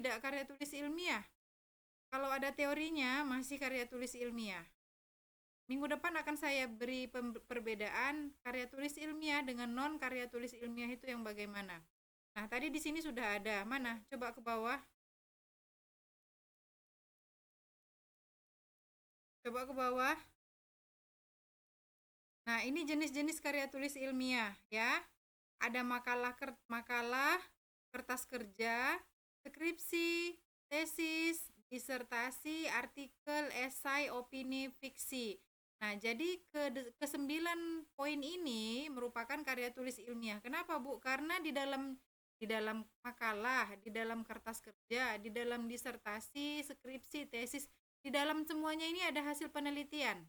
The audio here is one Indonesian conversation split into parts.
tidak karya tulis ilmiah. Kalau ada teorinya masih karya tulis ilmiah. Minggu depan akan saya beri perbedaan karya tulis ilmiah dengan non karya tulis ilmiah itu yang bagaimana. Nah, tadi di sini sudah ada. Mana? Coba ke bawah. Coba ke bawah. Nah, ini jenis-jenis karya tulis ilmiah ya. Ada makalah, kertas kerja, skripsi, tesis, disertasi, artikel, esai, opini, fiksi. Nah, jadi ke 9 poin ini merupakan karya tulis ilmiah. Kenapa, Bu? Karena di dalam makalah, di dalam kertas kerja, di dalam disertasi, skripsi, tesis, di dalam semuanya ini ada hasil penelitian.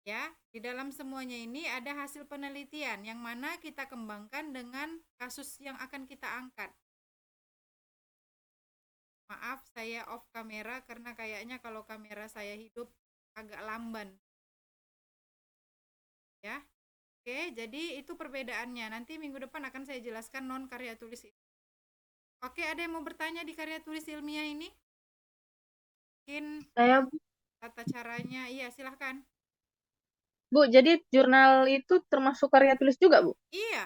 Ya, di dalam semuanya ini ada hasil penelitian yang mana kita kembangkan dengan kasus yang akan kita angkat. Maaf, saya off kamera karena kayaknya kalau kamera saya hidup agak lamban. Ya. Oke, jadi itu perbedaannya. Nanti minggu depan akan saya jelaskan non karya tulis. Oke, ada yang mau bertanya di karya tulis ilmiah ini? Mungkin Saya, Bu. tata caranya, iya silahkan. Bu, jadi jurnal itu termasuk karya tulis juga, Bu? Iya,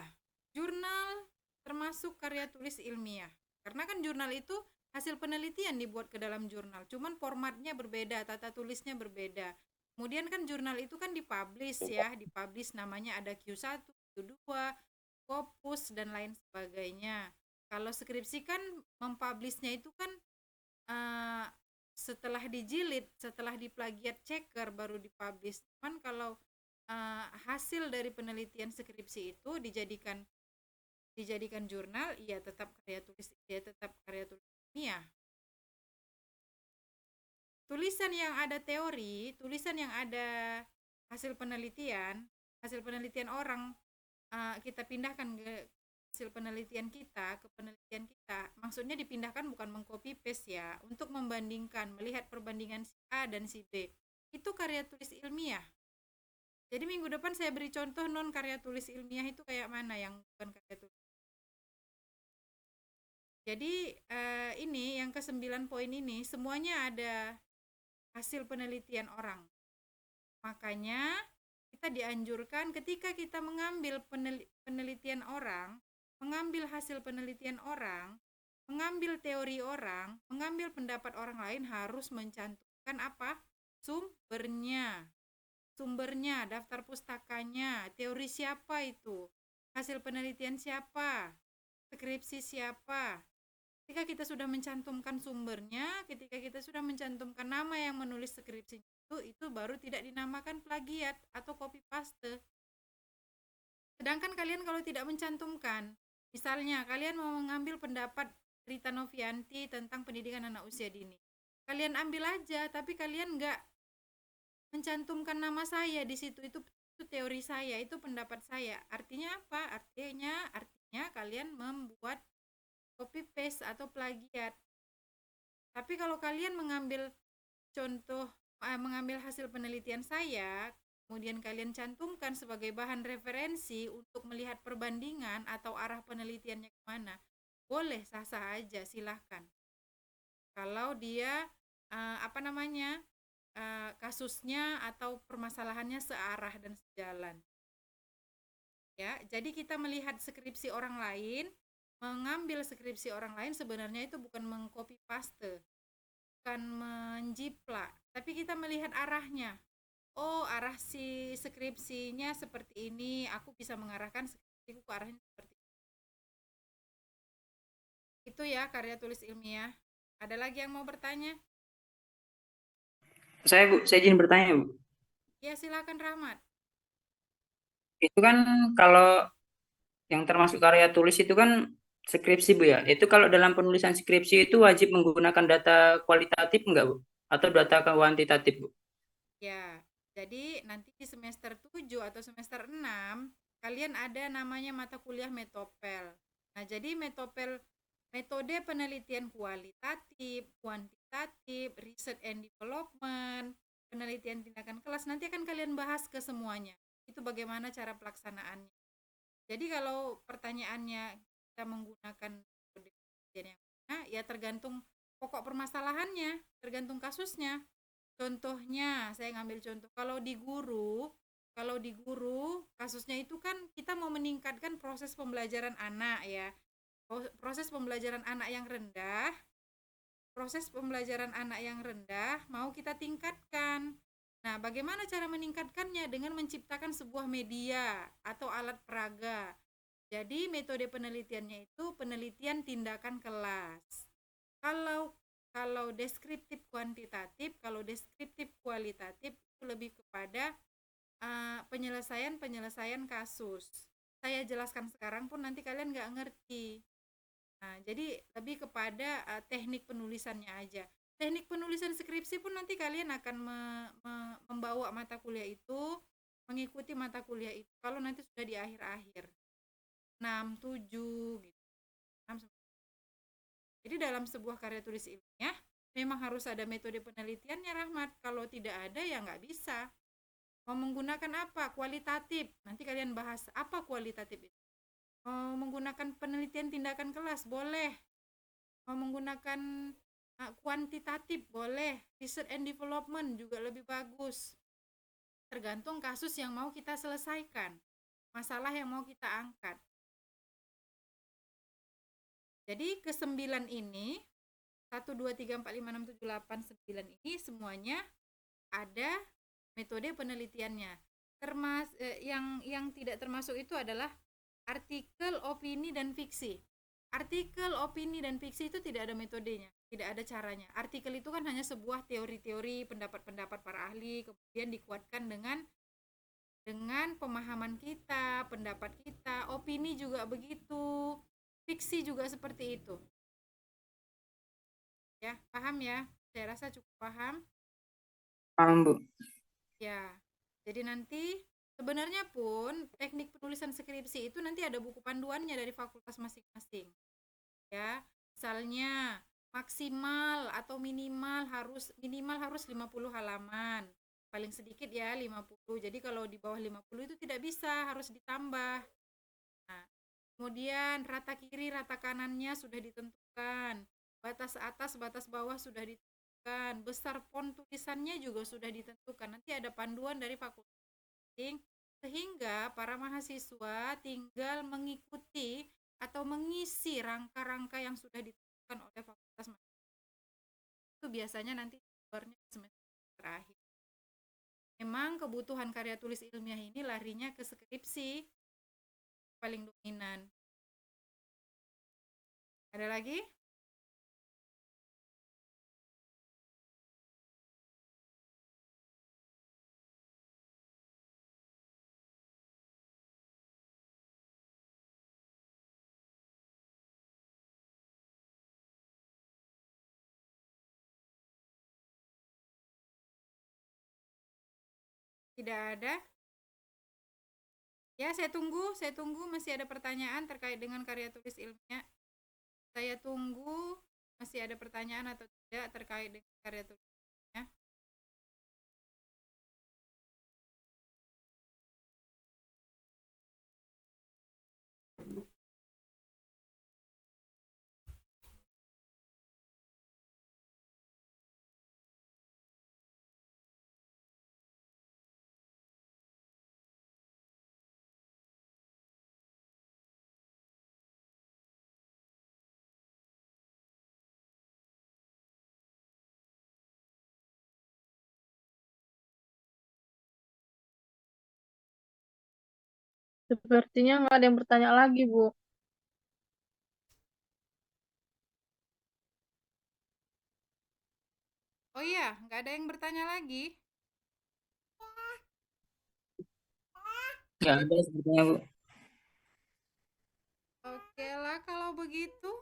jurnal termasuk karya tulis ilmiah. Karena kan jurnal itu hasil penelitian dibuat ke dalam jurnal. Cuman formatnya berbeda, tata tulisnya berbeda. Kemudian kan jurnal itu kan dipublish ya, dipublish namanya ada Q1, Q2, Scopus dan lain sebagainya. Kalau skripsi kan mempublishnya itu kan eh, setelah dijilid, setelah diplagiat checker baru dipublish. Cuman kalau hasil dari penelitian skripsi itu dijadikan jurnal, iya tetap karya tulis, iya tetap karya tulis ilmiah. Tulisan yang ada teori, tulisan yang ada hasil penelitian orang, kita pindahkan ke hasil penelitian kita, ke penelitian kita. Maksudnya dipindahkan bukan mengcopy paste ya, untuk membandingkan, melihat perbandingan si A dan si B. Itu karya tulis ilmiah. Jadi minggu depan saya beri contoh non karya tulis ilmiah itu kayak mana yang bukan karya tulis. Jadi ini yang ke-9 poin ini semuanya ada hasil penelitian orang. Makanya kita dianjurkan ketika kita mengambil penelitian orang, mengambil hasil penelitian orang, mengambil teori orang, mengambil pendapat orang lain harus mencantumkan apa? Sumbernya. Sumbernya, daftar pustakanya, teori siapa itu, hasil penelitian siapa, skripsi siapa. Ketika kita sudah mencantumkan sumbernya, ketika kita sudah mencantumkan nama yang menulis skripsi itu baru tidak dinamakan plagiat atau copy paste. Sedangkan kalian kalau tidak mencantumkan, misalnya kalian mau mengambil pendapat Rita Novianti tentang pendidikan anak usia dini, kalian ambil aja, tapi kalian nggak mencantumkan nama saya di situ, itu teori saya, itu pendapat saya. Artinya apa? Artinya kalian membuat copy paste atau plagiat. Tapi kalau kalian mengambil contoh, mengambil hasil penelitian saya, kemudian kalian cantumkan sebagai bahan referensi untuk melihat perbandingan atau arah penelitiannya kemana, boleh, sah-sah aja, silahkan. Kalau dia apa namanya, kasusnya atau permasalahannya searah dan sejalan. Ya, jadi kita melihat skripsi orang lain, mengambil skripsi orang lain sebenarnya itu bukan mengcopy paste, bukan menjiplak, tapi kita melihat arahnya. Oh, arah si skripsinya seperti ini, aku bisa mengarahkan skripsiku ke arahnya seperti ini. Itu ya karya tulis ilmiah. Ada lagi yang mau bertanya? Saya izin bertanya, Bu. Ya, silakan Rahmat. Itu kan kalau yang termasuk karya tulis itu kan skripsi, Bu ya. Itu kalau dalam penulisan skripsi itu wajib menggunakan data kualitatif enggak, Bu? Atau data kuantitatif, Bu? Ya, jadi nanti di semester 7 atau semester 6 kalian ada namanya mata kuliah metopel. Nah, jadi metopel metode penelitian kualitatif, kuantitatif, research and development, penelitian tindakan kelas nanti akan kalian bahas ke semuanya. Itu bagaimana cara pelaksanaannya. Jadi kalau pertanyaannya kita menggunakan metode penelitian yang Ya tergantung pokok permasalahannya, tergantung kasusnya. Contohnya, saya ngambil contoh, kalau di guru kasusnya itu kan kita mau meningkatkan proses pembelajaran anak ya. Proses pembelajaran anak yang rendah, mau kita tingkatkan. Nah, bagaimana cara meningkatkannya? Dengan menciptakan sebuah media atau alat peraga. Jadi metode penelitiannya itu penelitian tindakan kelas. Kalau kalau deskriptif kuantitatif, kalau deskriptif kualitatif itu lebih kepada penyelesaian kasus. Saya jelaskan sekarang pun nanti kalian nggak ngerti. Nah, jadi lebih kepada teknik penulisannya aja. Teknik penulisan skripsi pun nanti kalian akan membawa mata kuliah itu, mengikuti mata kuliah itu. Kalau nanti sudah di akhir-akhir 6, 7 gitu. 6. Jadi dalam sebuah karya tulis ilmiah memang harus ada metode penelitiannya, Rahmat. Kalau tidak ada ya nggak bisa. Mau menggunakan apa? Kualitatif. Nanti kalian bahas apa kualitatif itu. Mau menggunakan penelitian tindakan kelas, boleh. Mau menggunakan kuantitatif, boleh. Research and development juga lebih bagus. Tergantung kasus yang mau kita selesaikan, masalah yang mau kita angkat. Jadi ke-9 ini, 1, 2, 3, 4, 5, 6, 7, 8, 9 ini semuanya ada metode penelitiannya. Yang tidak termasuk itu adalah artikel, opini, dan fiksi. Artikel, opini, dan fiksi itu tidak ada metodenya, tidak ada caranya. Artikel itu kan hanya sebuah teori-teori, pendapat-pendapat para ahli, kemudian dikuatkan dengan pemahaman kita, pendapat kita. Opini juga begitu, fiksi juga seperti itu. Ya, paham ya? Saya rasa cukup paham. Paham, Bu. Ya, jadi nanti sebenarnya pun teknik penulisan skripsi itu nanti ada buku panduannya dari fakultas masing-masing. Ya, misalnya maksimal atau minimal harus 50 halaman. Paling sedikit ya 50. Jadi kalau di bawah 50 itu tidak bisa, harus ditambah. Nah, kemudian rata kiri, rata kanannya sudah ditentukan. Batas atas, batas bawah sudah ditentukan. Besar font tulisannya juga sudah ditentukan. Nanti ada panduan dari fakultas sehingga para mahasiswa tinggal mengikuti atau mengisi rangka-rangka yang sudah ditentukan oleh fakultas. Itu biasanya nanti keluarnya semester terakhir. Memang kebutuhan karya tulis ilmiah ini larinya ke skripsi paling dominan. Ada lagi? Tidak ada? Ya, saya tunggu masih ada pertanyaan terkait dengan karya tulis ilmiah. Saya tunggu masih ada pertanyaan atau tidak terkait dengan karya tulis ilmiah. Sepertinya nggak ada yang bertanya lagi, Bu. Oh iya, nggak ada yang bertanya lagi? Nggak ada sepertinya, Bu. Oke lah kalau begitu.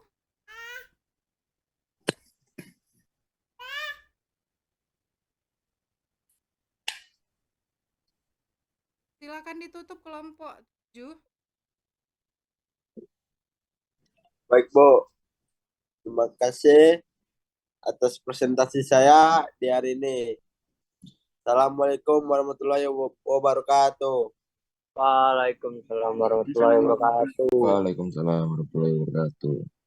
Silakan ditutup kelompok 7. Baik, Bu. Terima kasih atas presentasi saya di hari ini. Assalamualaikum warahmatullahi wabarakatuh. Waalaikumsalam warahmatullahi wabarakatuh. Waalaikumsalam warahmatullahi wabarakatuh.